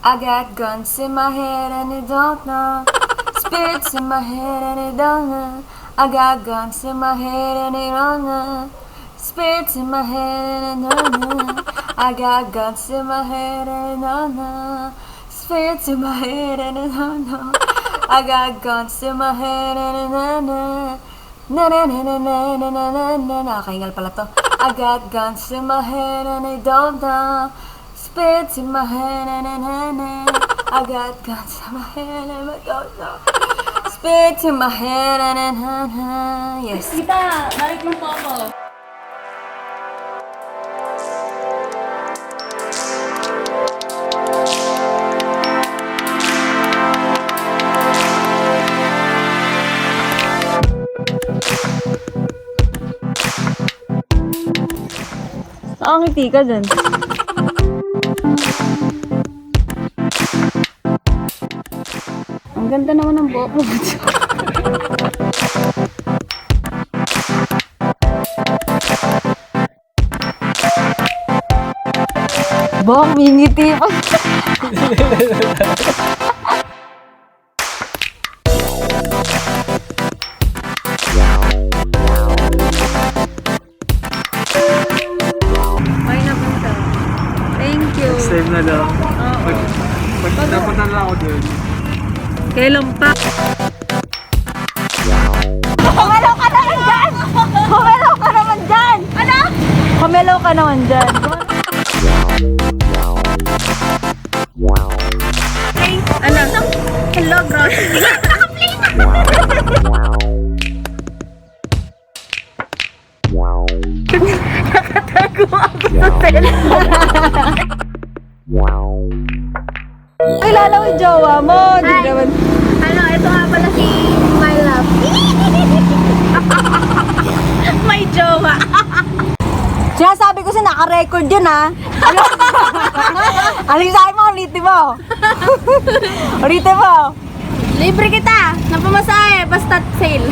I got guns in my head and you don't know. Spirits in my head and you don't know. I got guns in my head and you don't know. Spirits in my head and you don't know. I got guns in my head and you don't know. Spirits in my head and you don't know. I got guns in my head and you don't know. Na na na na na na na na na. Nakakahingal pala to. I got guns in my head and I don't know. Spirits in my head and na na. I got guns in my head and I don't know. Spirits in my head and na na. Yes. Kita, balik mo po ako. Nakangiti ka dyan. Ang ganda naman ng buhok mo. Buhok, mingiti pa. Next time na lang. Dapat na lang ako doon. Kailan pa? Kumelaw ka naman dyan! Kumelaw ka naman dyan! Ano? Kumelaw ka naman dyan. Ano? Hello, bro. Nakatago ako sa cellphone. Kilala ko yung jowa mo. Di naman. Ano, ito nga pala si My Love. May jowa. Sinasabi ko siya, naka-record yun, ha? Aling sa akin mo, ulitin mo. Ulitin mo. Libre kita. Napamasahe. Basta sale.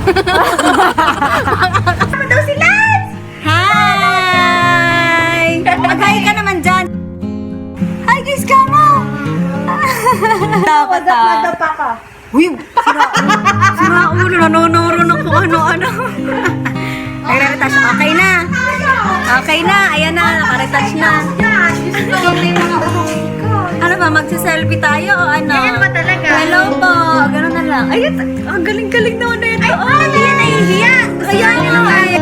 Ano daw si Lance? Hi! Mag-hi ka naman dyan. Hi, kiss ka mo. Dapat, ha? Madapa ka. Uy, sira ulo. Nanonoro na kung ano-ano. Nagre-retouch. Okay na. Okay na. Ayan na. Naka-retouch na. Ano ba? Magsa-selfie tayo o ano? Ganyan ba talaga? Hello po. Ganun na lang. Ay, ang galing-galing naman na ito. Ay, hindi yan nahihiya. Kaya nyo naman.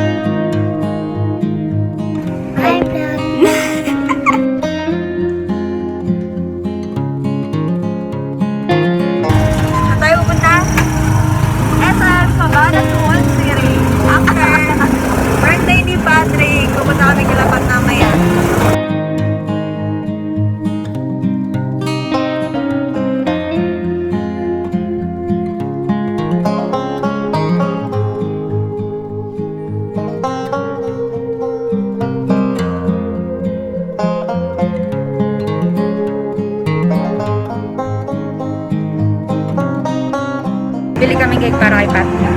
Hi, vlog. Saan tayo pupunta? SM, Cabanatuan City. After birthday ni Patrick, pupunta kami Kalapat namaya. Bili kami cake para kay Patrick.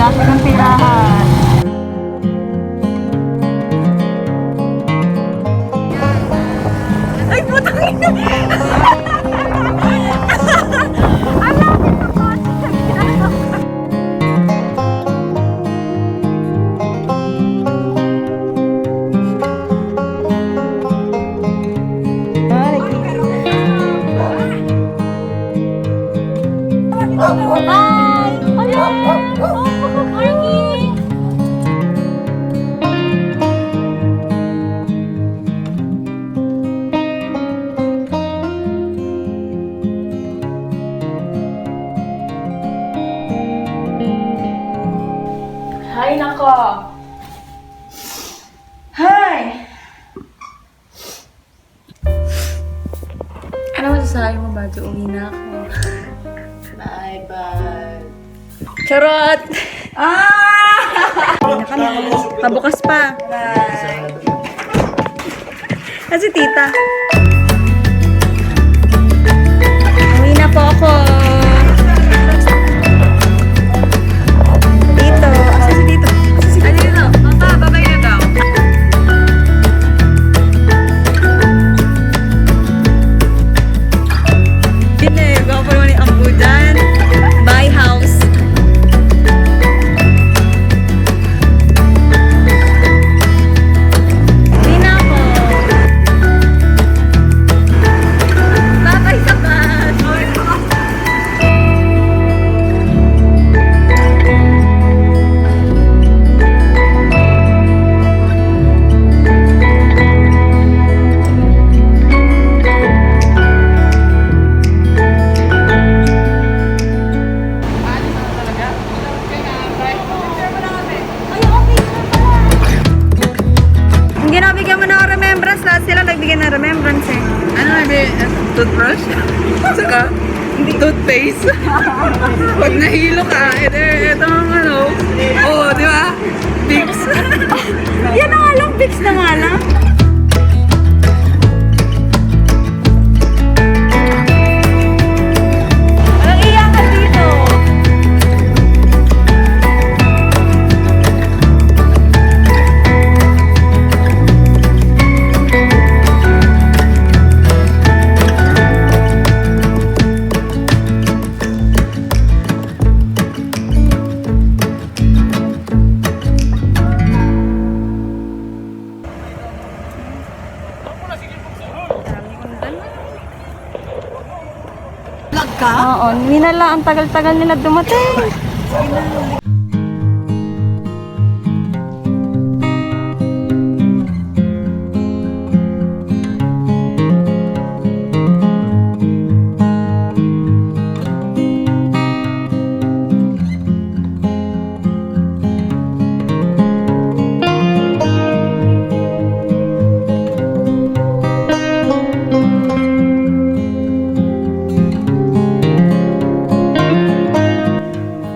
Dami ng tirahan. Ay, putang ina! Ang lapit ng kotse sa ginagawa. Bye! Hello! Morning! pamasahe mo, Badyo. Uwi na ako. Bye-bye. Charot! Uwi na kami. Pabukas pa. Kasi tita. Uwi na po ako. Dito. Asa si dito? Asa si dito? Dito, papa, babay na daw. Yun eh. Gwapo naman yung ambo dyan. Buy house. Uwi na ako. Babay sa bus. Hindi nabigyan mo ng remembrance. Lahat sila nagbigyan ng remembrance eh. Ano na ba? Toothbrush? Saka, toothpaste. Pag nahilo ka, ito ang ano. Oo, di ba? Vicks. Yan na nga lang, fix na nga lang. Walang iyakan dito. Oo, ninala, ang tagal-tagal nila dumating.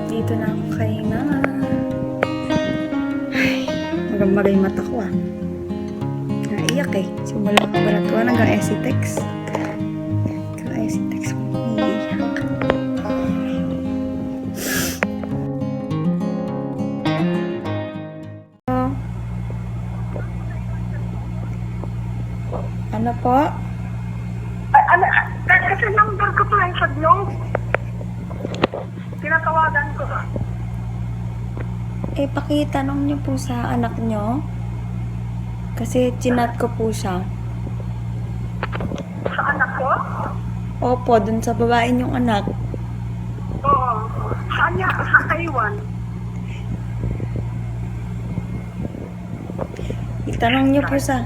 Dito na ako kahinga. Ay, magambagay yung mata ko ah. Naiyak eh. Simula Cabanatuan hanggang Esitex. Hanggang Esitex ko naiiyak. Ano po? Kasi number ko to yung sa Globe. Tinatawagan ko. Eh, pakitanong niyo po sa anak niyo. Kasi chinat ko po siya. Sa anak ko? Opo, dun sa babae niyong anak. Oo. Saan niya? Sa Taiwan. Itanong niyo po sa...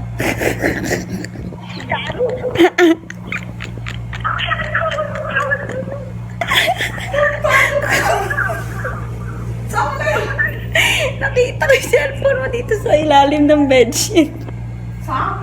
Nakita ko yung cellphone mo dito sa ilalim ng bedsheet. Saan?